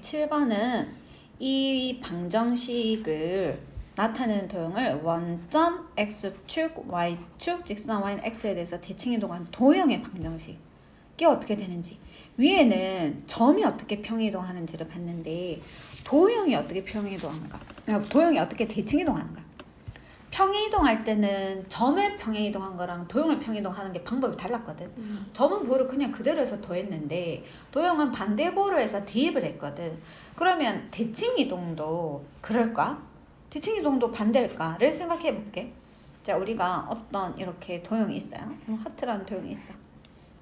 7번은 이 방정식을 나타내는 도형을 원점 x축, y축, 직선 y는 x에 대해서 대칭이동한 도형의 방정식이 어떻게 되는지, 위에는 점이 어떻게 평이동하는지를 봤는데 도형이 어떻게 평이동하는가, 도형이 어떻게 대칭이동하는가. 평이동할 때는 점을 평이동한 거랑 도형을 평이동하는 게 방법이 달랐거든. 점은 부호를 그냥 그대로 해서 더했는데 도형은 반대부호를 해서 대입을 했거든. 그러면 대칭이동도 그럴까? 대칭이동도 반대일까를 생각해 볼게. 자, 우리가 어떤 이렇게 도형이 있어요. 하트라는 도형이 있어.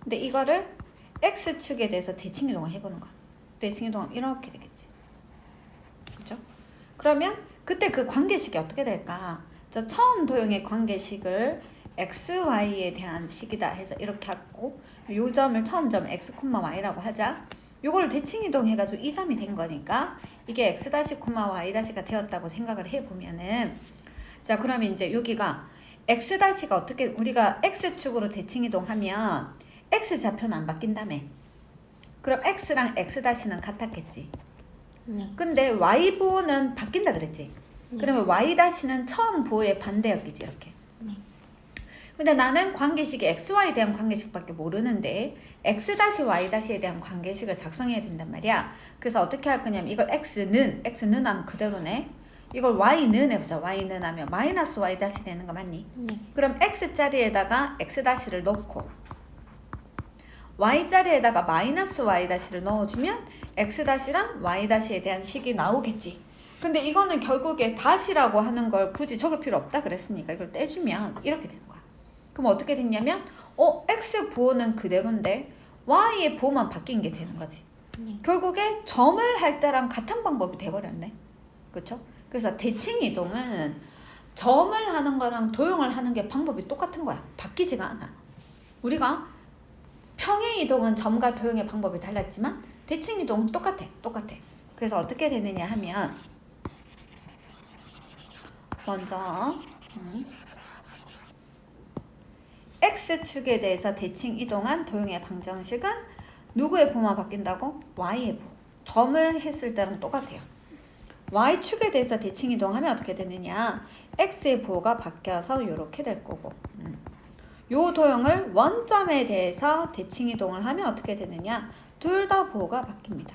근데 이거를 x축에 대해서 대칭이동을 해보는 거야. 대칭이동하면 이렇게 되겠지. 그렇죠? 그러면 그때 그 관계식이 어떻게 될까? 저 처음 도형의 관계식을 xy에 대한 식이다 해서 이렇게 하고, 요 점을 처음 점 x, y라고 하자. 요걸 대칭이동 해가지고 이 점이 된 거니까 이게 x-, y-가 되었다고 생각을 해보면은, 자, 그러면 이제 여기가 x-가 어떻게, 우리가 x축으로 대칭이동하면 x 좌표는 안 바뀐다며. 그럼 x랑 x-는 같았겠지. 근데 y 부호는 바뀐다 그랬지. 그러면 y-는 처음 부호의 반대였겠지, 이렇게. 근데 나는 관계식이 xy에 대한 관계식밖에 모르는데 x-y-에 대한 관계식을 작성해야 된단 말이야. 그래서 어떻게 할 거냐면 이걸 x는 하면 그대로네. 이걸 y는 해보자. y는 하면 마이너스 y- 되는 거 맞니? 그럼 x자리에다가 x-를 넣고 y자리에다가 마이너스 y-를 넣어주면 x-랑 y-에 대한 식이 나오겠지. 근데 이거는 결국에 다시라고 하는 걸 굳이 적을 필요 없다 그랬으니까 이걸 떼주면 이렇게 되는 거야. 그럼 어떻게 됐냐면 x 부호는 그대로인데 y의 부호만 바뀐 게 되는 거지. 결국에 점을 할 때랑 같은 방법이 돼버렸네. 그렇죠? 그래서 대칭이동은 점을 하는 거랑 도형을 하는 게 방법이 똑같은 거야. 바뀌지가 않아. 우리가 평행이동은 점과 도형의 방법이 달랐지만 대칭이동은 똑같아. 그래서 어떻게 되느냐 하면 먼저 x축에 대해서 대칭 이동한 도형의 방정식은 누구의 부호만 바뀐다고? y의 부호. 점을 했을 때랑 똑같아요. y축에 대해서 대칭 이동하면 어떻게 되느냐? x의 부호가 바뀌어서 이렇게 될 거고, 요 도형을 원점에 대해서 대칭 이동을 하면 어떻게 되느냐? 둘 다 부호가 바뀝니다.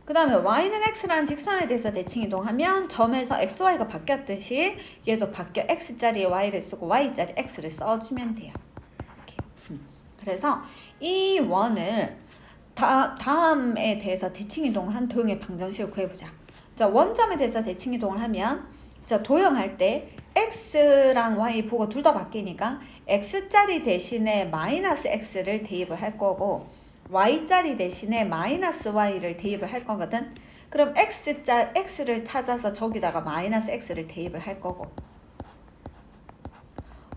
그 다음에 y는 x라는 직선에 대해서 대칭 이동하면 점에서 xy가 바뀌었듯이 얘도 바뀌어 x자리에 y를 쓰고 y자리에 x를 써주면 돼요. 이렇게. 그래서 이 원을 다음에 대해서 대칭 이동한 도형의 방정식을 구해보자. 자, 원점에 대해서 대칭 이동을 하면, 자, do형할 때 x랑 y 부호가 둘 다 바뀌니까 x자리 대신에 마이너스 x를 대입을 할 거고 y자리 대신에 마이너스 y를 대입을 할 거거든. 그럼 x를 찾아서 저기다가 마이너스 x를 대입을 할 거고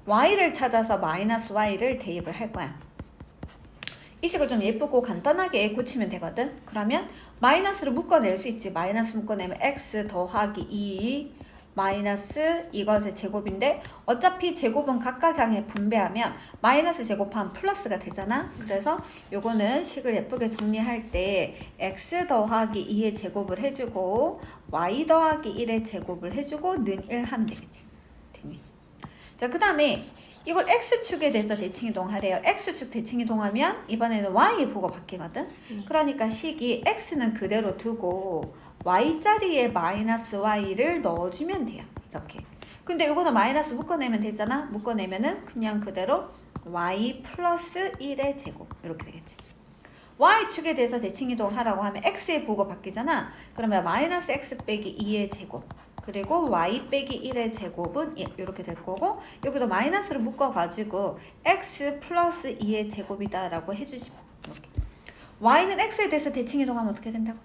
y를 찾아서 마이너스 y를 대입을 할 거야. 이 식을 좀 예쁘고 간단하게 고치면 되거든. 그러면 마이너스를 묶어낼 수 있지. 마이너스 묶어내면 x 더하기 2 마이너스 이것의 제곱인데 어차피 제곱은 각각 향해 분배하면 마이너스 제곱하면 플러스가 되잖아. 그래서 요거는 식을 예쁘게 정리할 때 x 더하기 2의 제곱을 해주고 y 더하기 1의 제곱을 해주고 는 1 하면 되겠지. 자, 그 다음에 이걸 x축에 대해서 대칭이동하래요. x축 대칭이동하면 이번에는 y의 부호가 바뀌거든. 그러니까 식이 x는 그대로 두고 y자리에 마이너스 y를 넣어주면 돼요. 이렇게. 근데 이거는 마이너스 묶어내면 되잖아. 묶어내면은 그냥 그대로 y 플러스 1의 제곱 이렇게 되겠지. y축에 대해서 대칭이동하라고 하면 x의 부호가 바뀌잖아. 그러면 마이너스 x 빼기 2의 제곱 그리고 y 빼기 1의 제곱은 1 이렇게 될 거고, 여기도 마이너스를 묶어가지고 x 플러스 2의 제곱이다 라고 해주시면 이렇게. y는 x에 대해서 대칭이동하면 어떻게 된다고?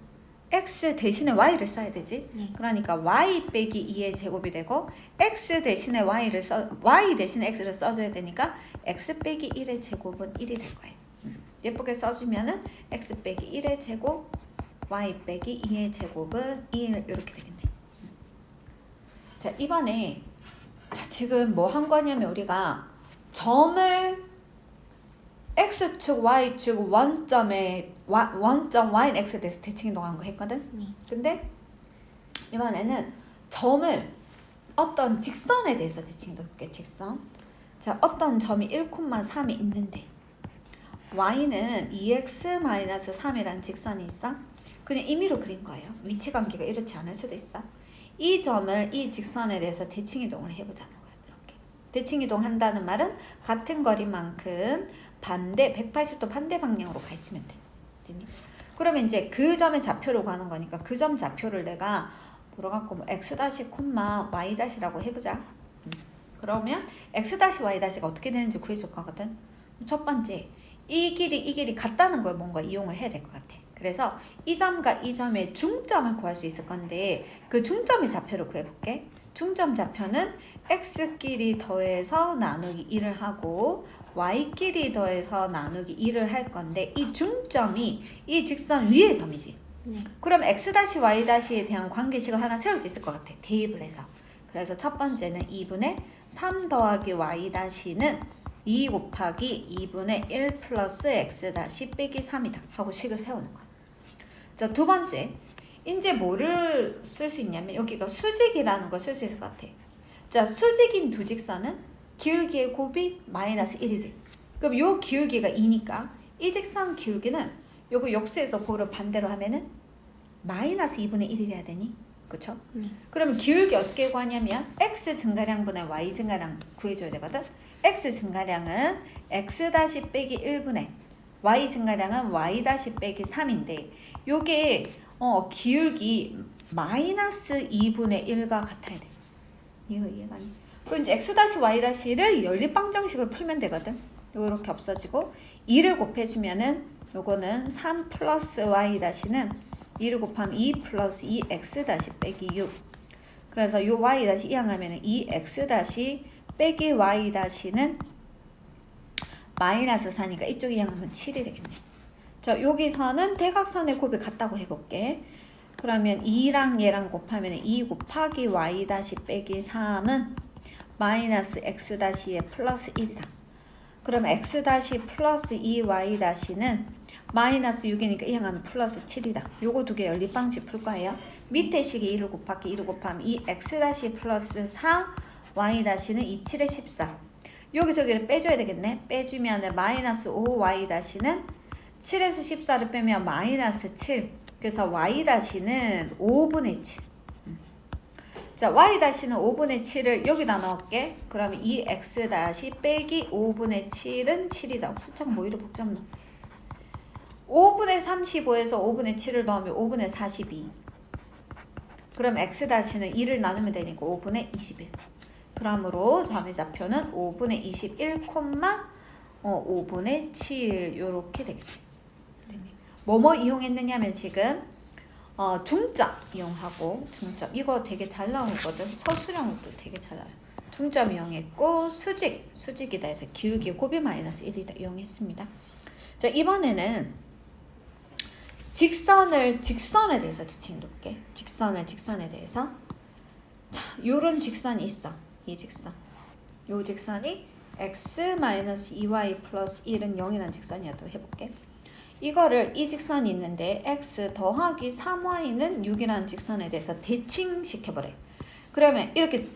x 대신에 y를 써야 되지. 그러니까 y 빼기 2의 제곱이 되고 x 대신에 y 대신에 x를 써줘야 되니까 x 빼기 1의 제곱은 1이 될 거예요. 예쁘게 써주면은 x 빼기 1의 제곱 y 빼기 2의 제곱은 1 이렇게 되겠네. 자, 이번에 자, 지금 뭐 한 거냐면 우리가 점을 x축, y축 원점에 원점 y는 x에 대해서 대칭 이동한 거 했거든? 네. 근데 이번에는 점을 어떤 직선에 대해서 대칭 이동할게. 직선. 자, 어떤 점이 1,3이 있는데 y는 2x-3이라는 직선이 있어. 그냥 임의로 그린 거예요. 위치 관계가 이렇지 않을 수도 있어. 이 점을 이 직선에 대해서 대칭 이동을 해보자는 거예요. 이렇게. 대칭 이동한다는 말은 같은 거리만큼 반대 180도 반대 방향으로 가 있으면 돼. 됐니? 그러면 이제 그 점의 좌표로 가는 거니까 그 점 좌표를 내가 뭐로 갖고 뭐 x 콤마 y 라고 해보자. 그러면 x y 가 어떻게 되는지 구해줄 거거든. 첫 번째, 이 길이 같다는 걸 뭔가 이용을 해야 될 것 같아. 그래서 이 점과 이 점의 중점을 구할 수 있을 건데 그 중점의 좌표를 구해볼게. 중점 좌표는 x끼리 더해서 나누기 1을 하고 y끼리 더해서 나누기 1을 할 건데 이 중점이 이 직선 위의 점이지. 네. 그럼 x-y-에 대한 관계식을 하나 세울 수 있을 것 같아. 대입을 해서. 그래서 첫 번째는 2분의 3 더하기 y-는 2 곱하기 2분의 1 플러스 x 빼기 3이다 하고 식을 세우는 거야. 자, 두 번째, 이제 뭐를 쓸 수 있냐면 여기가 수직이라는 걸 쓸 수 있을 것 같아. 자, 수직인 두 직선은 기울기의 곱이 마이너스 1이지. 그럼 요 기울기가 2니까 이 직선 기울기는 요거 역수해서 그거를 반대로 하면은 마이너스 2분의 1이 돼야 되니? 그쵸? 그러면 기울기 어떻게 구하냐면 x 증가량분의 y 증가량 구해줘야 되거든. x 증가량은 x 빼기 1분의 y 증가량은 y 빼기 3인데 요게 기울기 마이너스 2분의 1과 같아야 돼. 이거 이해가 안 돼. 그럼 이제 x y-를 연립방정식을 풀면 되거든. 요렇게 없어지고 2를 곱해주면은 요거는 3 플러스 y-는 2를 곱하면 2 플러스 2x 빼기 6. 그래서 요 y 이항하면은 2x 빼기 y-는 마이너스 4니까 이쪽 이항하면 7이 되겠네. 자, 여기서는 대각선의 곱이 같다고 해볼게. 그러면 2랑 얘랑 곱하면 2 곱하기 y 빼기 3은 마이너스 x-의 플러스 1이다. 그럼 x 플러스 2y-는 마이너스 6이니까 이항하면 플러스 7이다. 요거 두 개 연립방식 풀 거예요. 밑에 식이 1을 곱하기 1을 곱하면 2x 플러스 4y-는 2, 7에 14. 여기서 여기를 빼줘야 되겠네. 빼주면 마이너스 5y-는 7에서 14를 빼면 마이너스 7. 그래서 y-는 5분의 7. 자, y-는 5분의 7을 여기다 넣을게. 그러면 2x 빼기 5분의 7은 7이다. 숫자가 뭐 이렇게 복잡나? 5분의 35에서 5분의 7을 넣으면 5분의 42. 그럼 x-는 2를 나누면 되니까 5분의 21. 그러므로 점의 좌표는 5분의 21, 5분의 7 요렇게 되겠지. 뭐뭐 이용했느냐면 지금 중점 이용하고 중점 이거 되게 잘 나오거든. 서술형도 되게 잘 나와요. 중점 이용했고 수직이다 해서 기울기 곱이 마이너스 1이다 이용했습니다. 자, 이번에는 직선에 대해서 대칭 놓을게. 직선에 대해서. 자, 요런 직선이 있어. 이 직선. 요 직선이 x-2y 플러스 1은 0이라는 직선이라도 해볼게. 이거를 이 직선이 있는데 x 더하기 3y는 6이라는 직선에 대해서 대칭시켜버려. 그러면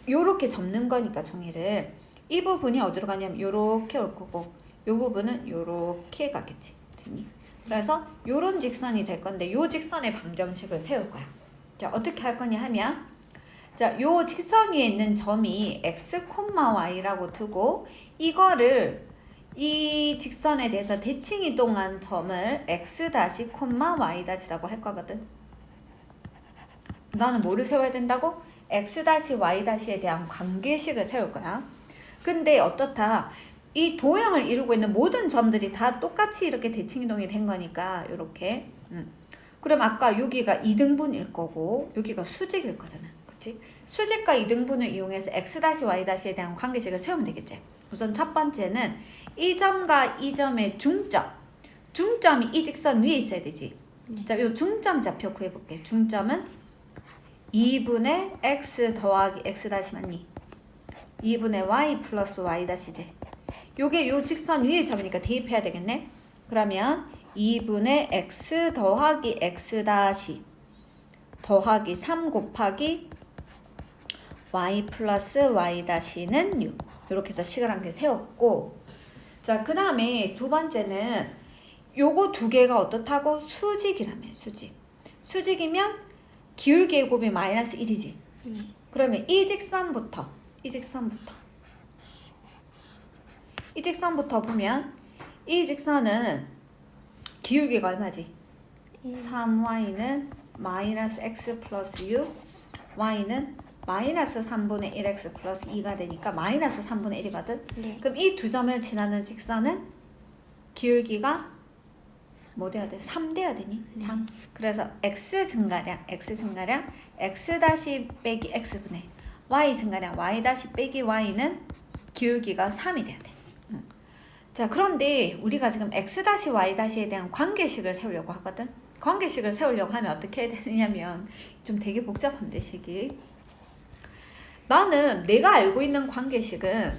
요렇게 접는 거니까 종이를 이 부분이 어디로 가냐면 요렇게 올 거고 요 부분은 요렇게 가겠지. 됐니? 그래서 요런 직선이 될 건데 요 직선의 방정식을 세울 거야. 자, 어떻게 할 거냐 하면 자, 요 직선 위에 있는 점이 x, y라고 두고 이거를 이 직선에 대해서 대칭 이동한 점을 x y-라고 할 거거든. 나는 뭐를 세워야 된다고? x y-에 대한 관계식을 세울 거야. 근데 어떻다? 이 도형을 이루고 있는 모든 점들이 다 똑같이 이렇게 대칭 이동이 된 거니까 이렇게. 그럼 아까 여기가 2등분일 거고 여기가 수직일 거잖아. 그치? 수직과 2등분을 이용해서 x y-에 대한 관계식을 세우면 되겠지. 우선 첫 번째는 이 점과 이 점의 중점이 이 직선 위에 있어야 되지. 자, 요 중점 좌표 구해볼게. 중점은 2분의 x 더하기 x 맞니? 2분의 y 플러스 y 제. 요게 요 직선 위에 잡으니까 대입해야 되겠네. 그러면 2분의 x 더하기 x 다시 더하기 3 곱하기 y 플러스 y 다시는 6. 이렇게 해서 식을 한 개 세웠고, 자, 그 다음에 두 번째는 요거 두 개가 어떻다고? 수직이라며, 수직. 수직이면 기울기의 곱이 마이너스 1이지. 그러면 이 직선부터 보면 이 직선은 기울기가 얼마지? 3y는 마이너스 x 플러스 6, y는 마이너스 3분의 1x 플러스 2가 되니까 마이너스 3분의 1이거든? 네. 그럼 이 두 점을 지나는 직선은 기울기가 뭐 돼야 돼? 3 돼야 되니? 3. 그래서 x 증가량 x 다시 빼기 x분의 y 증가량 y 다시 빼기 y는 기울기가 3이 돼야 돼. 자, 그런데 우리가 지금 x 다시 y 다시에 대한 관계식을 세우려고 하거든. 관계식을 세우려고 하면 어떻게 해야 되냐면 좀 되게 복잡한데 식이. 나는 내가 알고 있는 관계식은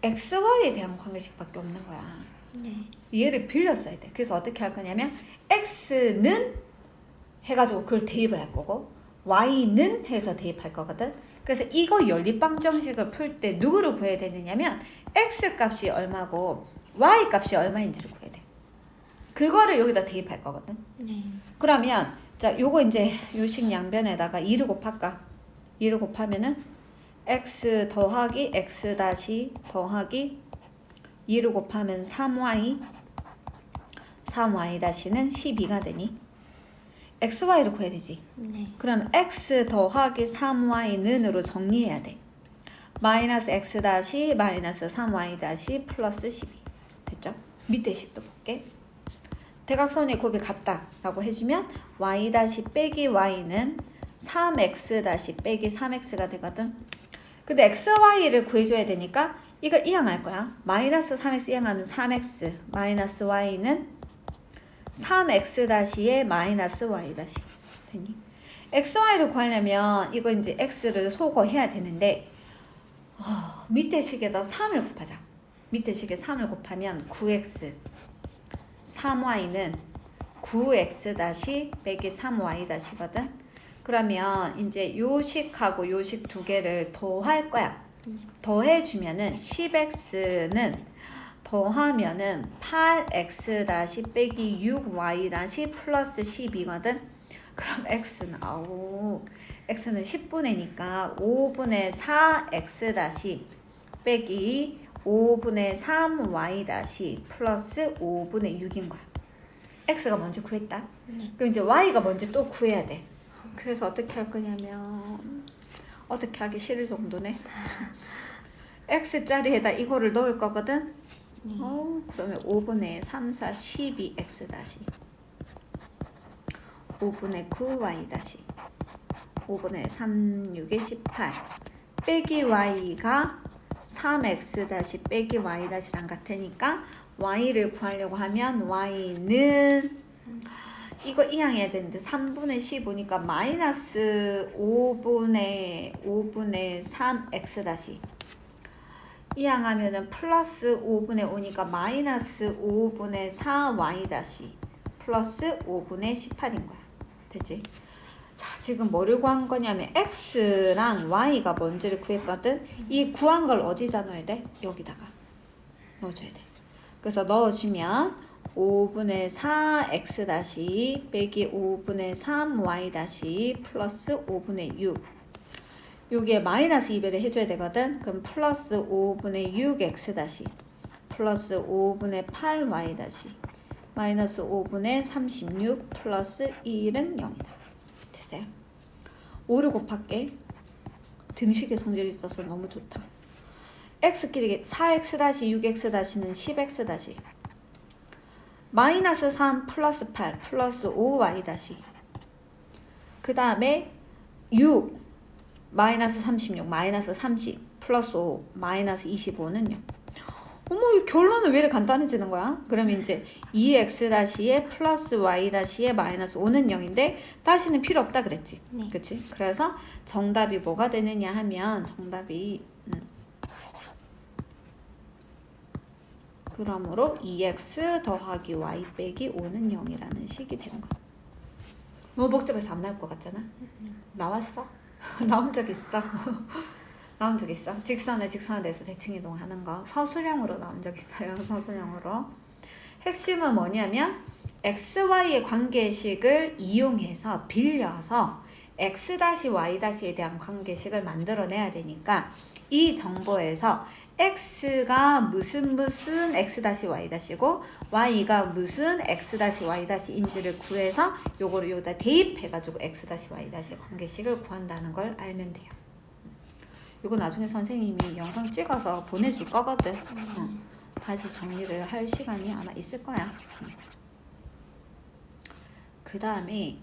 x, y에 대한 관계식밖에 없는 거야. 네. 얘를 빌려 써야 돼. 그래서 어떻게 할 거냐면 x는 해가지고 그걸 대입을 할 거고 y는 해서 대입할 거거든. 그래서 이거 연립방정식을 풀 때 누구를 구해야 되느냐면 x 값이 얼마고 y 값이 얼마인지를 구해야 돼. 그거를 여기다 대입할 거거든. 네. 그러면 자, 요거 이제 요식 양변에다가 2를 곱할까? 2를 곱하면은 x 더하기 x 다시 더하기 2를 곱하면 3y 다시는 12가 되니 xy를 구해야 되지. 네. 그럼 x 더하기 3y는으로 정리해야 돼. 마이너스 x 다시 마이너스 3y 다시 플러스 12 됐죠? 밑에 식도 볼게. 대각선의 곱이 같다라고 해주면 y 다시 빼기 y는 3x 다시 빼기 3x가 되거든. 근데 x, y를 구해줘야 되니까 이거 이항할 거야. 마이너스 3x 이항하면 3x 마이너스 y는 3x 다시에 마이너스 y 다시 되니? x, y를 구하려면 이거 이제 x를 소거해야 되는데 밑에 식에다 3을 곱하자. 밑에 식에 3을 곱하면 9x 3y는 9x 다시 빼기 3y 다시거든. 그러면 이제 요식하고 요식 두 개를 더할 거야. 더해주면은 10x는 더하면은 8x 다시 빼기 6y 다시 플러스 10이거든. 그럼 x는 x는 10분의니까 5분의 4x 다시 빼기 5분의 3y 다시 플러스 5분의 6인 거야. x가 먼저 구했다. 그럼 이제 y가 먼저 또 구해야 돼. 그래서 어떻게 할 거냐면 어떻게 하기 싫을 정도네. x자리에다 이거를 넣을 거거든. 그러면 5분의 3, 4, 12x 다시 5분의 9y 다시 5분의 3, 6에 18 빼기 y가 3x 다시 빼기 y 다시랑 같으니까 y를 구하려고 하면 y는 이거 이항해야 되는데 3분의 15니까 마이너스 5분의 3x 다시 이항하면은 플러스 5분의 5니까 마이너스 5분의 4y 다시 플러스 5분의 18인 거야. 되지? 자, 지금 뭐를 구한 거냐면 x랑 y가 뭔지를 구했거든. 이 구한 걸 어디다 넣어야 돼? 여기다가 넣어줘야 돼. 그래서 넣어주면 5분의 4x 다시 빼기 5분의 3y 다시 플러스 5분의 6 요게 마이너스 2배를 해줘야 되거든. 그럼 플러스 5분의 6x 다시 플러스 5분의 8y 다시 마이너스 5분의 36 플러스 1은 0이다. 됐어요? 5를 곱할게. 등식의 성질이 있어서 너무 좋다. x끼리 4x 다시 6x 다시는 10x 다시 마이너스 3 플러스 8 플러스 5y 다시 그 다음에 6 마이너스 36 마이너스 30 플러스 5 마이너스 25는 0. 어머, 결론은 왜 이렇게 간단해지는 거야? 그러면 이제 2x 다시에 플러스 y 다시에 마이너스 5는 0인데 다시는 필요 없다 그랬지. 네. 그치? 그래서 정답이 뭐가 되느냐 하면 정답이 그러므로 2x 더하기 y 빼기 5는 0이라는 식이 되는 거야. 너무 복잡해서 안 나올 것 같잖아. 나왔어? 나온 적 있어? 나온 적 있어? 직선에 대해서 대칭 이동하는 거 서술형으로 나온 적 있어요. 서술형으로. 핵심은 뭐냐면 xy의 관계식을 이용해서 빌려서 x-y-에 대한 관계식을 만들어내야 되니까 이 정보에서 x가 무슨 x-y-고 y가 무슨 x-y-인지를 구해서 요거를 여기다 대입해가지고 x-y-의 관계식을 구한다는 걸 알면 돼요. 이거 나중에 선생님이 영상 찍어서 보내줄 거거든. 다시 정리를 할 시간이 아마 있을 거야. 그 다음에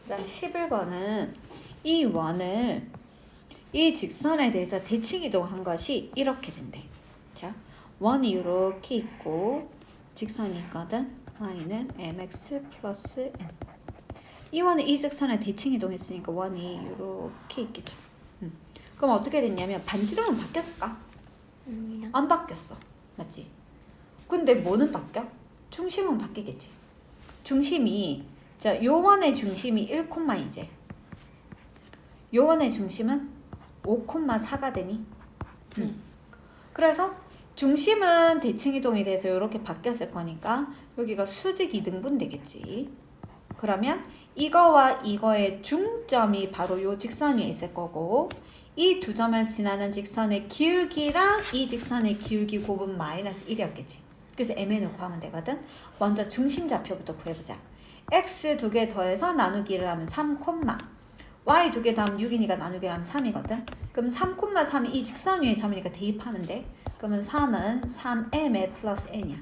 자 11번은 이 원을 이 직선에 대해서 대칭 이동한 것이 이렇게 된대. 자, 원이 이렇게 있고 직선이 있거든. y는 mx 플러스 n. 이 원은 이 직선에 대칭 이동했으니까 원이 이렇게 있겠죠. 그럼 어떻게 됐냐면 반지름은 바뀌었을까? 안 바뀌었어. 맞지? 근데 뭐는 바뀌어? 중심은 바뀌겠지. 중심이 자, 요 원의 중심이 1,2제. 요 원의 중심은 5,4가 되니? 그래서 중심은 대칭 이동이 돼서 이렇게 바뀌었을 거니까 여기가 수직 2등분 되겠지. 그러면 이거와 이거의 중점이 바로 요 직선 위에 있을 거고 이 두 점을 지나는 직선의 기울기랑 이 직선의 기울기 곱은 마이너스 1이었겠지. 그래서 mn을 구하면 되거든. 먼저 중심 좌표부터 구해보자. x 2개 더해서 나누기를 하면 3, y 2개 더하면 6이니까 나누기를 하면 3이거든. 그럼 3,3이 이 직선 위에 점이니까 대입하면 돼. 그러면 3은 3m의 플러스 n이야.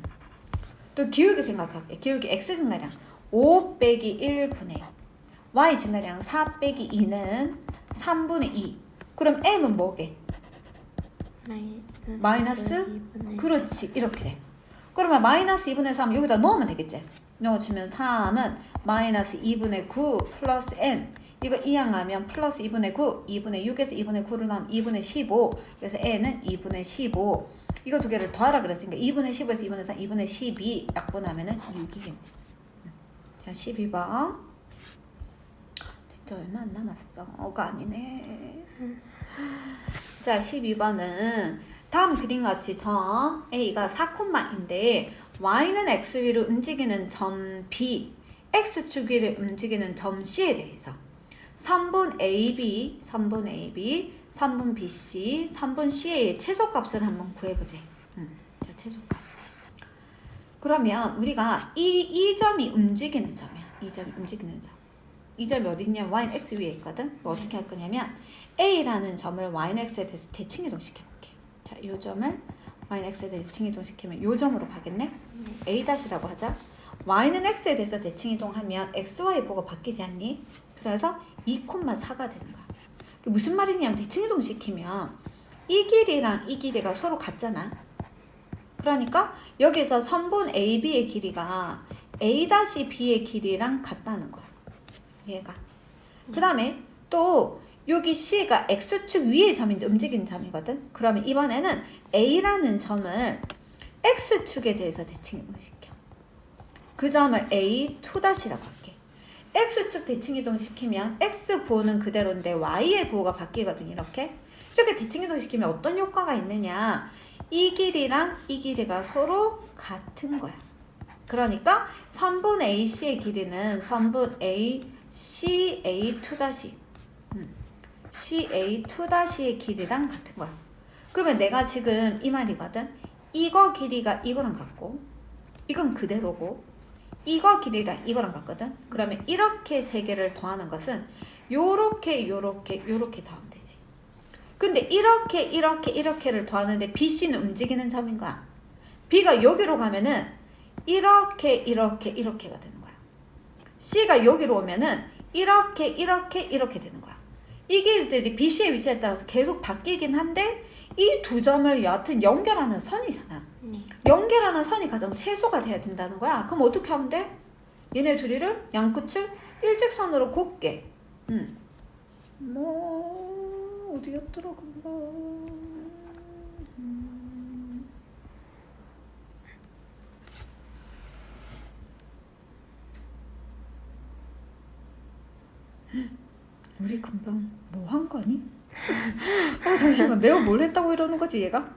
또 기울기 생각할게. 기울기 x 증가량 5 빼기 1분의 0. y 증가량 4 빼기 2는 3분의 2. 그럼 m은 뭐게? 마이너스 2분의... 그렇지. 이렇게 돼. 그러면 마이너스 2분의 3 여기다 넣으면 되겠지? 넣어주면 3은 마이너스 2분의 9 플러스 n. 이거 이항하면 플러스 2분의 9, 2분의 6에서 2분의 9를 넣으면 2분의 15. 그래서 n은 2분의 15. 이거 두 개를 더하라 그랬으니까 2분의 15에서 2분의 3, 2분의 12 약분하면은 6이겠네. 자, 12번. 진짜 얼마 안 남았어. 어가 아니네. 자, 12번은 다음 그림같이 점 A가 4,인데 Y는 X 위로 움직이는 점 B, X축 위를 움직이는 점 C에 대해서 3분 AB, 3분 BC, 3분 CA의 최소값을 한번 구해보자. 자, 최소값. 그러면 우리가 이 점이 움직이는 점이야. 이 점이 움직이는 점. 이 점이 어디 있냐면 Y는 X 위에 있거든. 어떻게 할 거냐면 A라는 점을 Y는 X에 대해서 대칭 이동시켜볼게. 자, 이 점을 Y는 X에 대해서 대칭 이동시키면 이 점으로 가겠네. A-라고 하자. Y는 X에 대해서 대칭 이동하면 XY 보고 바뀌지 않니? 그래서 2,4가 되는 거야. 무슨 말이냐면 대칭 이동시키면 이 길이랑 이 길이가 서로 같잖아. 그러니까 여기서 선분 AB의 길이가 A-B의 길이랑 같다는 거야. 얘가. 그 다음에 또 여기 C가 X축 위의 점인데 움직이는 점이거든. 그러면 이번에는 A라는 점을 X축에 대해서 대칭 이동시켜. 그 점을 A2-라고 할게. X축 대칭 이동시키면 X 부호는 그대로인데 Y의 부호가 바뀌거든. 이렇게 대칭 이동시키면 어떤 효과가 있느냐. 이 길이랑 이 길이가 서로 같은 거야. 그러니까 선분 AC의 길이는 선분 CA2- CA2-의 길이랑 같은 거야. 그러면 내가 지금 이 말이거든. 이거 길이가 이거랑 같고 이건 그대로고 이거 길이랑 이거랑 같거든. 그러면 이렇게 세 개를 더하는 것은 요렇게 더하면 되지. 근데 이렇게를 더하는데 BC는 움직이는 점인 거야. B가 여기로 가면은 이렇게가 되는 거야. C가 여기로 오면은 이렇게 되는 거야. 이 길들이 BC의 위치에 따라서 계속 바뀌긴 한데 이 두 점을 여하튼 연결하는 선이잖아. 연결하는 선이 가장 최소가 돼야 된다는 거야. 그럼 어떻게 하면 돼? 얘네 둘이를 양끝을 일직선으로 곱게 어디였더라 그거. 우리 금방 뭐 한 거니? 잠시만, 내가 뭘 했다고 이러는 거지 얘가?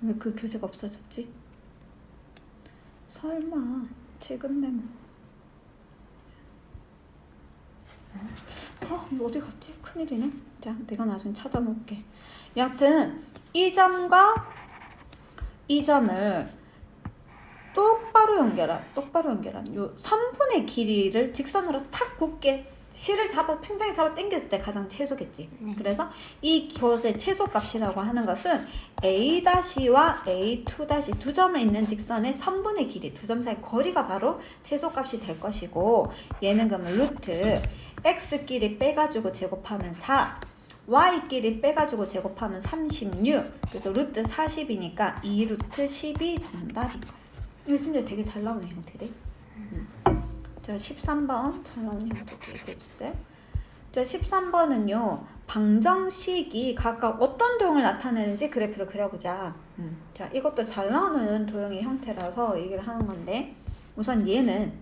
왜 그 교재가 없어졌지? 설마 최근 메모. 어디 갔지? 큰일이네. 자, 내가 나중에 찾아놓을게. 여하튼 이 점과 이 점을 똑바로 연결한 요 3분의 길이를 직선으로 탁 곱게 실을 팽팽히 잡아 당겼을 때 가장 최소겠지. 네. 그래서 이 것의 최소값이라고 하는 것은 A-와 A2- 두 점에 있는 직선의 3분의 길이, 두 점 사이 거리가 바로 최소값이 될 것이고, 얘는 그러면 루트 x끼리 빼가지고 제곱하면 4, y끼리 빼가지고 제곱하면 36, 그래서 루트 40이니까 2루트 10이 정답인 거야. 이거 진짜 되게 잘 나오는 형태래. 자, 13번 잘 나오는 형태 얘기해주세요. 자, 13번은요, 방정식이 각각 어떤 도형을 나타내는지 그래프를 그려보자. 자, 이것도 잘 나오는 도형의 형태라서 얘기를 하는 건데, 우선 얘는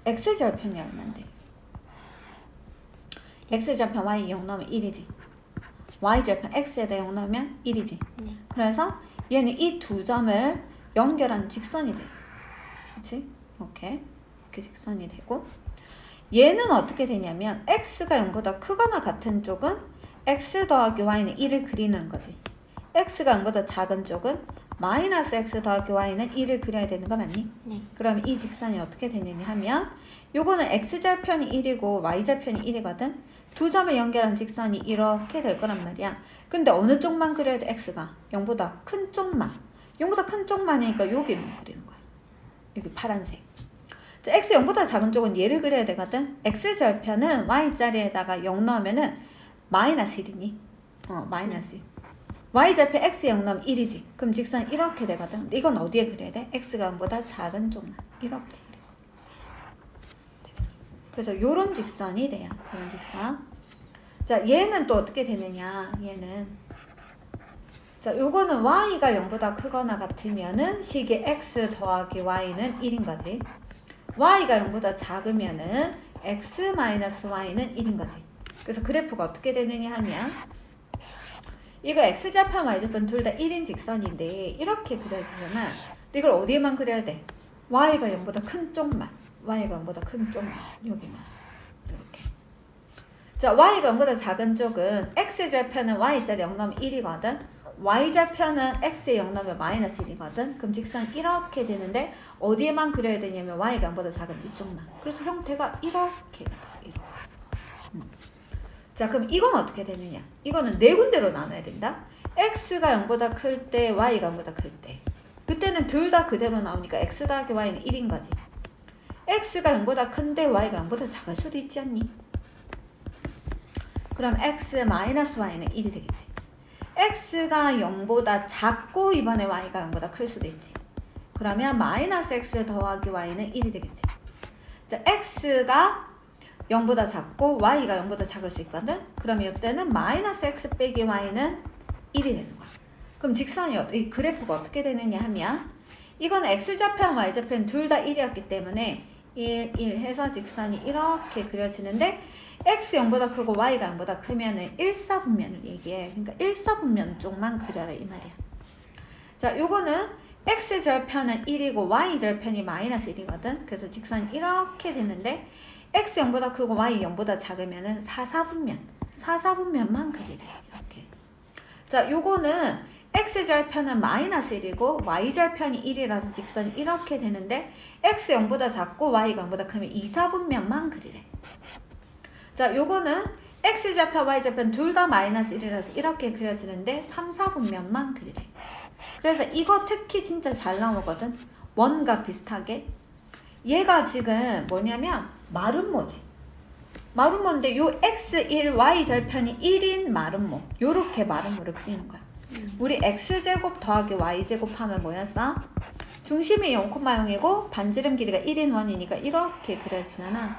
x절편이 얼마인데? x절편 y 0 넣으면 1이지. y절편 x에다 0 넣으면 1이지. 네. 그래서 얘는 이 두 점을 연결한 직선이 돼. 그치? 이렇게 직선이 되고, 얘는 어떻게 되냐면 x가 0보다 크거나 같은 쪽은 x 더하기 y는 1을 그리는 거지. x가 0보다 작은 쪽은 마이너스 x 더하기 y는 1을 그려야 되는 거 맞니? 네. 그럼 이 직선이 어떻게 되느냐 하면, 요거는 x절편이 1이고 y절편이 1이거든. 두 점을 연결한 직선이 이렇게 될 거란 말이야. 근데 어느 쪽만 그려야 돼? x가 0보다 큰 쪽만. 0보다 큰 쪽만이니까 여기를 그리는 거야. 여기 파란색. 자, x 0보다 작은 쪽은 얘를 그려야 되거든. x절편은 y자리에다가 0 넣으면은 마이너스 1이니? 마이너스 1. y절편 x 0 넣으면 1이지. 그럼 직선 이렇게 되거든. 근데 이건 어디에 그려야 돼? x가 0보다 작은 쪽만. 이렇게 그려. 그래서 요런 직선이 돼요. 요런 직선. 자, 얘는 또 어떻게 되느냐? 얘는. 자, 요거는 y가 0보다 크거나 같으면은 식의 x 더하기 y는 1인 거지. y가 0보다 작으면은 x-y는 1인 거지. 그래서 그래프가 어떻게 되느냐 하면, 이거 x좌편 y좌편 둘 다 1인 직선인데 이렇게 그려지잖아. 근데 이걸 어디에만 그려야 돼? y가 0보다 큰 쪽만. y가 0보다 큰 쪽만. 여기만. 이렇게. 자, y가 0보다 작은 쪽은 x좌편은 y자리 0 넣으면 1이거든. y좌편은 x에 0 넣으면 마이너스 1이거든. 그럼 직선 이렇게 되는데 어디에만 그려야 되냐면 y가 0보다 작은 이쪽만. 그래서 형태가 이렇게. 자, 그럼 이건 어떻게 되느냐? 이거는 네 군데로 나눠야 된다. x가 0보다 클 때, y가 0보다 클 때. 그때는 둘 다 그대로 나오니까 x 더하기 y는 1인 거지. x가 0보다 큰데 y가 0보다 작을 수도 있지 않니? 그럼 x-y는 1이 되겠지. x가 0보다 작고 이번에 y가 0보다 클 수도 있지. 그러면 마이너스 x 더하기 y는 1이 되겠지. 자, x가 0보다 작고 y가 0보다 작을 수 있거든. 그럼 이때는 마이너스 x 빼기 y는 1이 되는 거야. 그럼 직선이 이 그래프가 어떻게 되느냐 하면, 이건 x좌편 y좌편 둘 다 1이었기 때문에 1, 1 해서 직선이 이렇게 그려지는데, x 0보다 크고 y가 0보다 크면은 1사분면을 얘기해. 그러니까 1사분면 쪽만 그려라 이 말이야. 자, 요거는 x절편은 1이고 y절편이 마이너스 1이거든. 그래서 직선이 이렇게 되는데, x 0보다 크고 y 0보다 작으면은 4사분면만 그리래. 이렇게. 자, 요거는 x절편은 마이너스 1이고 y절편이 1이라서 직선이 이렇게 되는데, x 0보다 작고 y가 0보다 크면 2사분면만 그리래. 자, 요거는 x좌편 y좌편 둘 다 마이너스 1이라서 이렇게 그려지는데 3사분면만 그리래. 그래서 이거 특히 진짜 잘 나오거든. 원과 비슷하게. 얘가 지금 뭐냐면 마름모지. 마름모인데 요 x1 y절편이 1인 마름모. 요렇게 마름모를 그리는 거야. 우리 x제곱 더하기 y제곱 하면 뭐였어? 중심이 0,0이고 반지름 길이가 1인 원이니까 이렇게 그려지잖아.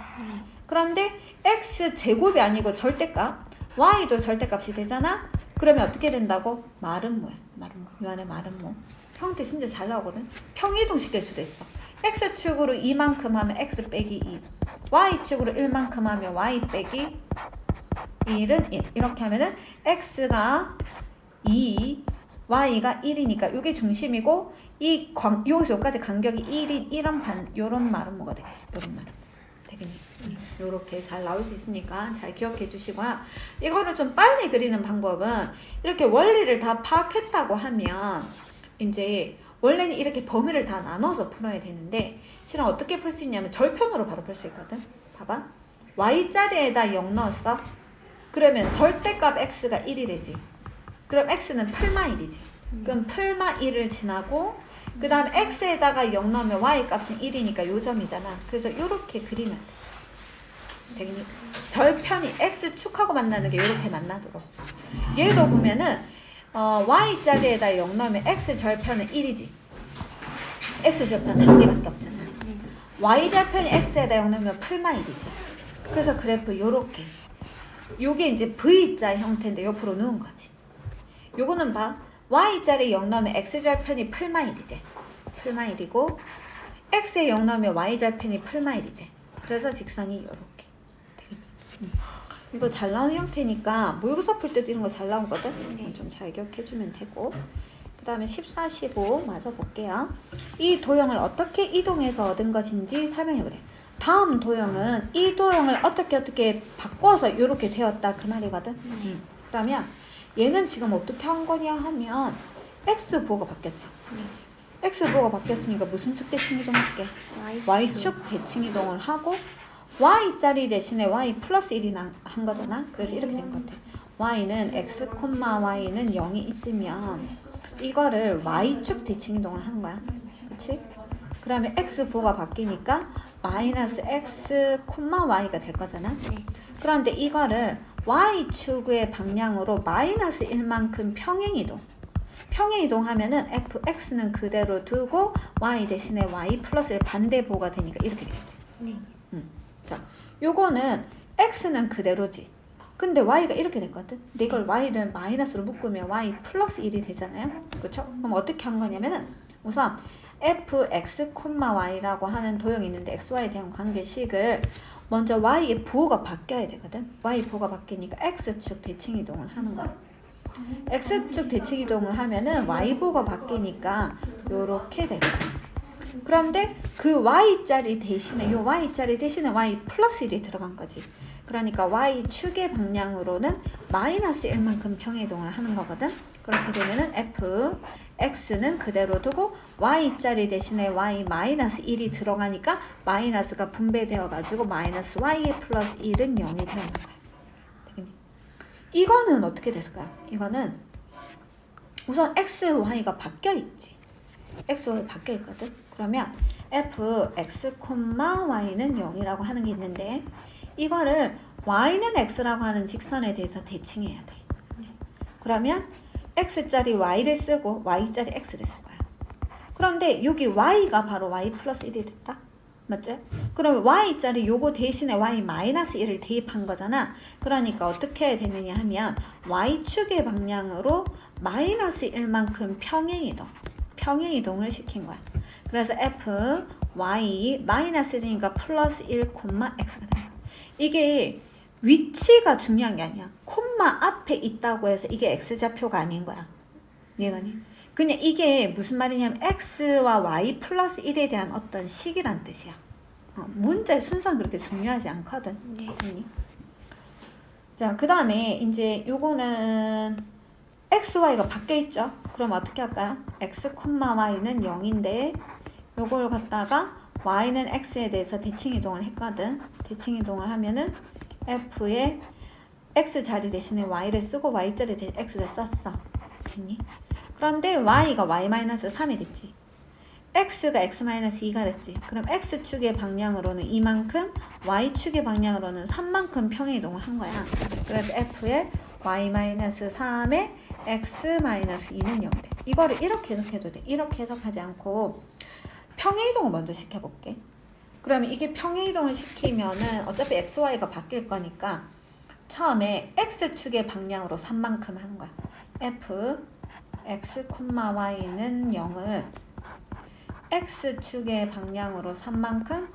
그런데 x제곱이 아니고 절대값, y도 절대값이 되잖아? 그러면 어떻게 된다고? 마름모야. 마름모. 요 안에 마름모. 형태 진짜 잘 나오거든? 평이동 시킬 수도 있어. x축으로 2만큼 하면 x 빼기 2. y축으로 1만큼 하면 y 빼기 1은 1. 이렇게 하면은 x가 2, y가 1이니까 이게 중심이고 여기서 여기까지 간격이 1인 요런 마름모가 되겠지. 요런 마름모. 되겠니? 요렇게 잘 나올 수 있으니까 잘 기억해 주시고요. 이거를 좀 빨리 그리는 방법은 이렇게 원리를 다 파악했다고 하면 이제 원래는 이렇게 범위를 다 나눠서 풀어야 되는데 실은 어떻게 풀 수 있냐면 절편으로 바로 풀 수 있거든. 봐봐. y자리에다 0 넣었어. 그러면 절대값 x가 1이 되지. 그럼 x는 풀마 1이지. 그럼 풀마 1을 지나고 그 다음 x에다가 0 넣으면 y 값은 1이니까 요 점이잖아. 그래서 요렇게 그리면 되겠니? 절편이 x축하고 만나는 게 요렇게 만나도록. 얘도 보면은 y자리에다 0 넣으면 x절편은 1이지. x절편 한 개밖에 없잖아. y절편이 x에다 0 넣으면 풀마 1이지. 그래서 그래프 요렇게. 요게 이제 V자 형태인데 옆으로 넣은 거지. 요거는 봐. y자리 0 넣으면 x절편이 풀마 1이지. 풀마 1이고 x에 0 넣으면 y절편이 풀마 1이지. 그래서 직선이 요렇게 되겠니? 이거 잘 나오는 형태니까 모의고사 풀 때도 이런 거 잘 나오거든? 좀 잘 기억해주면 되고 그 다음에 14, 15 마저 볼게요. 이 도형을 어떻게 이동해서 얻은 것인지 설명해보래. 다음 도형은 이 도형을 어떻게 바꿔서 이렇게 되었다 그 말이거든. 그러면 얘는 지금 어떻게 한 거냐 하면 x보가 바뀌었죠. x보가 바뀌었으니까 무슨 축 대칭 이동할게? y축 대칭 이동을 하고 y자리 대신에 y 플러스 1이 한 거잖아. 그래서 이렇게 된 것 같아. y는 x, y는 0이 있으면 이거를 y축 대칭 이동을 하는 거야. 그렇지? 그러면 x보가 바뀌니까 마이너스 x, y가 될 거잖아. 그런데 이거를 y축의 방향으로 마이너스 1만큼 평행이동. 평행이동하면은 fx는 그대로 두고 y 대신에 y 플러스 1 반대보가 되니까 이렇게 되겠지. 자, 요거는 x는 그대로지. 근데 y가 이렇게 됐거든. 근데 이걸 y를 마이너스로 묶으면 y 플러스 1이 되잖아요. 그렇죠? 그럼 어떻게 한 거냐면은 우선 fx, y라고 하는 도형이 있는데 xy에 대한 관계식을 먼저 y의 부호가 바뀌어야 되거든. y 부호가 바뀌니까 x축 대칭 이동을 하는 거야. x축 대칭 이동을 하면은 y 부호가 바뀌니까 요렇게 되거든. 그런데 그 y자리 대신에 요 y자리 대신에 y 플러스 1이 들어간 거지. 그러니까 y축의 방향으로는 마이너스 1만큼 평행이동을 하는 거거든. 그렇게 되면은 x는 그대로 두고 y자리 대신에 y 마이너스 1이 들어가니까 마이너스가 분배되어 가지고 마이너스 y 플러스 1은 0이 되는 거야. 되겠니? 이거는 어떻게 됐을까요? 이거는 우선 x, y가 바뀌어 있지. x, y 바뀌어 있거든. 그러면 fx, y는 0이라고 하는 게 있는데 이거를 y는 x라고 하는 직선에 대해서 대칭해야 돼. 그러면 x짜리 y를 쓰고 y짜리 x를 쓸 거야. 그런데 여기 y가 바로 y 플러스 1이 됐다. 맞지? 그러면 y짜리 요거 대신에 y 마이너스 1을 대입한 거잖아. 그러니까 어떻게 되느냐 하면 y축의 방향으로 마이너스 1만큼 평행이동을 시킨 거야. 그래서 f, y, 마이너스 1이니까 플러스 1, x가 돼. 이게 위치가 중요한 게 아니야. 콤마 앞에 있다고 해서 이게 x좌표가 아닌 거야. 이해가니? 그냥 이게 무슨 말이냐면 x와 y 플러스 1에 대한 어떤 식이란 뜻이야. 문제 순서는 그렇게 중요하지 않거든. 네. 자, 그 다음에 이제 요거는 x, y가 바뀌어 있죠. 그럼 어떻게 할까요? x, y는 0인데 요걸 갖다가 y는 x에 대해서 대칭 이동을 했거든. 대칭 이동을 하면은 f에 x 자리 대신에 y를 쓰고 y 자리 대신에 x를 썼어. 됐니? 그런데 y가 y-3이 됐지. x가 x-2가 됐지. 그럼 x축의 방향으로는 2만큼, y축의 방향으로는 3만큼 평행이동을 한 거야. 그래서 f에 y-3에 x-2는 0이 돼. 이거를 이렇게 해석해도 돼. 이렇게 해석하지 않고 평행이동을 먼저 시켜볼게. 그러면 이게 평행이동을 시키면은 어차피 x, y가 바뀔 거니까 처음에 x축의 방향으로 3만큼 하는 거야. f x, y는 0을 x축의 방향으로 3만큼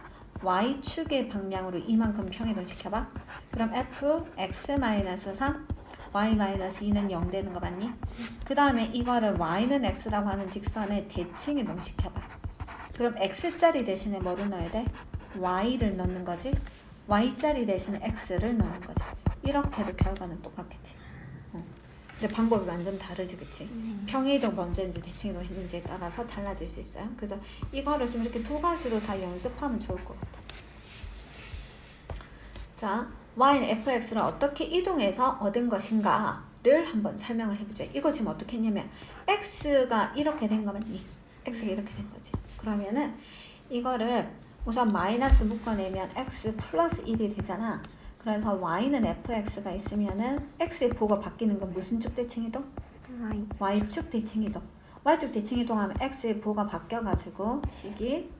y축의 방향으로 2만큼 평이동 시켜봐. 그럼 f x-3 y-2는 0 되는 거 맞니? 그 다음에 이거를 y는 x라고 하는 직선에 대칭이동 시켜봐. 그럼 x짜리 대신에 뭐를 넣어야 돼? y를 넣는 거지. y짜리 대신에 x를 넣는 거지. 이렇게 해도 결과는 똑같겠지. 근데 방법이 완전 다르지, 그치? 평행이동 먼저 이제 대칭이동 했는지에 따라서 달라질 수 있어요. 그래서 이거를 좀 이렇게 두 가지로 다 연습하면 좋을 것 같아. 자, y는 fx를 어떻게 이동해서 얻은 것인가를 한번 설명을 해보자. 이거 지금 어떻게 했냐면 x가 이렇게 된 거 맞니? x가 이렇게 된 거지. 그러면은 이거를 우선 마이너스 묶어내면 x 플러스 1이 되잖아. 그래서 y는 fx가 있으면은 x의 보가 바뀌는 건 무슨 축 대칭이동? y축 대칭이동. y축 대칭이동하면 x의 보가 바뀌어가지고 식이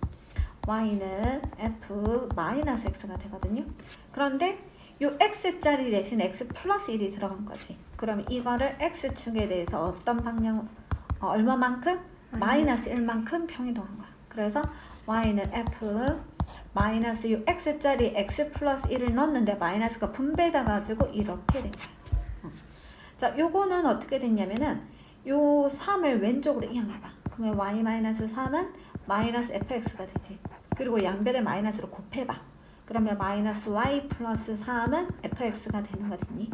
y는 f 마이너스 x가 되거든요. 그런데 요 x짜리 대신 x 플러스 1이 들어간 거지. 그럼 이거를 x축에 대해서 어떤 방향, 얼마만큼? 마이너스 1만큼 평이동한 거야. 그래서 y는 f 마이너스 요 x짜리 x 플러스 1을 넣었는데 마이너스가 분배돼가지고 이렇게 된 거야. 자, 요거는 어떻게 됐냐면은 요 3을 왼쪽으로 이항해봐. 그러면 y 마이너스 3은 마이너스 fx가 되지. 그리고 양변에 마이너스로 곱해봐. 그러면 마이너스 y 플러스 3은 fx가 되는 거겠니?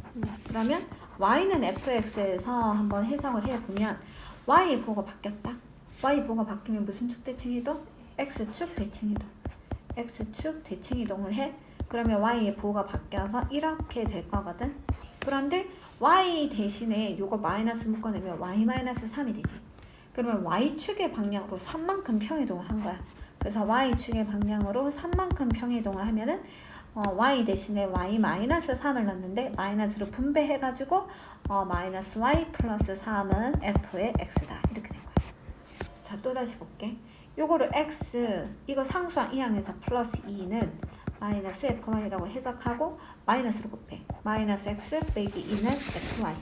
그러면 y는 fx에서 한번 해석을 해보면 y의 보가 바뀌었다. y 보가 바뀌면 무슨 축 대칭이동? x축 대칭이동. x축 대칭이동을 해. 그러면 y의 보가 바뀌어서 이렇게 될 거거든. 그런데 y 대신에 요거 마이너스 묶어내면 y 마이너스 3이 되지. 그러면 y축의 방향으로 3만큼 평이동을 한 거야. 그래서 y축의 방향으로 3만큼 평이동을 하면은 y 대신에 y 마이너스 3을 넣는데 마이너스로 분배해가지고 마이너스 y 플러스 3은 f의 x다. 이렇게 된 거야. 자, 또 다시 볼게. 요거를 x, 이거 상수항 이항에서 플러스 2는 마이너스 fy라고 해석하고 마이너스로 곱해. 마이너스 x 빼기 2는 fy.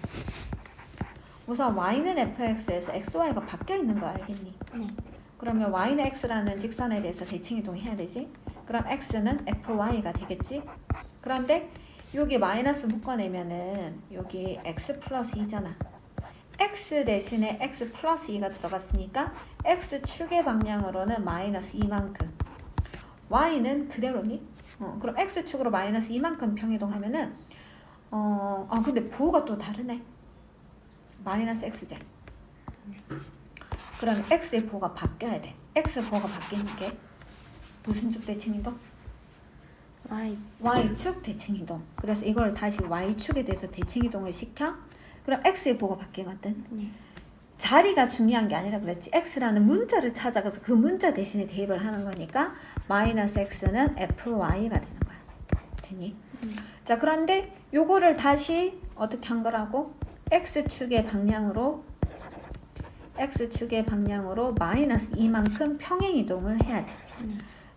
우선 y는 fx에서 xy가 바뀌어 있는 거 알겠니? 네. 그러면 y는 x라는 직선에 대해서 대칭이동 해야 되지. 그럼 x는 fy가 되겠지. 그런데 여기 마이너스 묶어내면은 여기 x 플러스 2잖아. x 대신에 x 플러스 2가 들어갔으니까 x축의 방향으로는 마이너스 2만큼. y는 그대로니? 그럼 x축으로 마이너스 2만큼 평이동하면은 근데 부호가 또 다르네. 마이너스 x제. 그럼 x의 부호가 바뀌어야 돼. x 부호가 바뀌는 게 무슨 축 대칭이동? y축 대칭이동. 그래서 이걸 다시 y축에 대해서 대칭이동을 시켜. 그럼 x의 부호가 바뀌거든. 네. 자리가 중요한 게 아니라 그랬지. x라는 문자를 찾아가서 그 문자 대신에 대입을 하는 거니까 마이너스 x는 fy가 되는 거야. 되니? 자, 그런데 요거를 다시 어떻게 한 거라고? x축의 방향으로 마이너스 2만큼 평행이동을 해야 돼.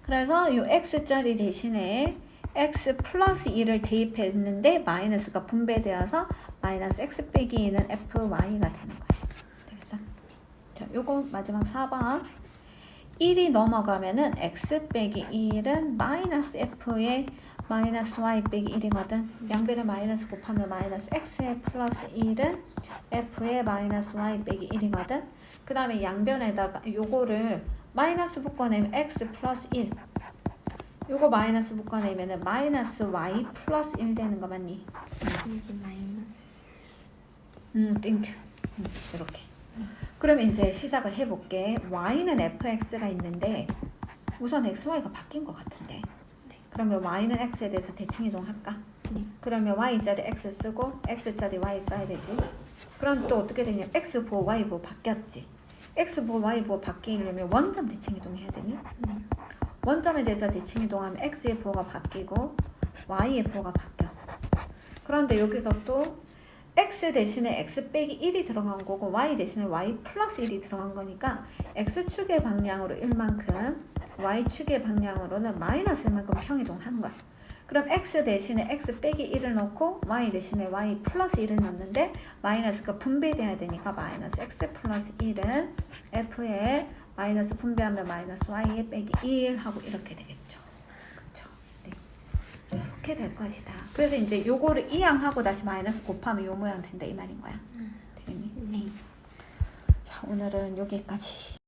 그래서 요 x짜리 대신에 x 플러스 2를 대입했는데 마이너스가 분배되어서 마이너스 x 빼기 2는 fy가 되는 거야. 되겠어? 자, 요거 마지막 4번. 1이 넘어가면은 x 빼기 1은 마이너스 f의 마이너스 y 빼기 1이거든. 양변에 마이너스 곱하면 마이너스 x의 플러스 1은 f의 마이너스 y 빼기 1이거든. 그 다음에 양변에다가 요거를 마이너스 묶어내면 x 플러스 1. 요거 마이너스 묶어내면은 마이너스 y 플러스 1 되는 거 맞니? 이게 마이너스. 땡큐. 이렇게. 그럼 이제 시작을 해볼게. y는 fx가 있는데 우선 xy가 바뀐 것 같은데. 그러면 y는 x에 대해서 대칭이동 할까? 네. 그러면 y짜리 x 쓰고 x짜리 y 써야 되지. 그럼 또 어떻게 되냐? x 보호 y 보호 바뀌었지. x 보호 y 보호 바뀌려면 원점 대칭이동 해야 되니? 네. 원점에 대해서 대칭이동하면 x의 보호가 바뀌고 y의 보호가 바뀌어. 그런데 여기서 또 x 대신에 x 빼기 1이 들어간 거고 y 대신에 y 플러스 1이 들어간 거니까 x축의 방향으로 1만큼 y축의 방향으로는 마이너스만큼 평이동하는 거야. 그럼 x 대신에 x 빼기 1을 넣고 y 대신에 y 플러스 1을 넣는데 마이너스가 분배돼야 되니까 마이너스 x 플러스 1은 f에 마이너스 분배하면 마이너스 y에 빼기 1 하고 이렇게 되겠죠. 그쵸? 네. 이렇게 될 것이다. 그래서 이제 요거를 이항하고 다시 마이너스 곱하면 요 모양 된다 이 말인 거야. 되겠니? 네. 자, 오늘은 여기까지.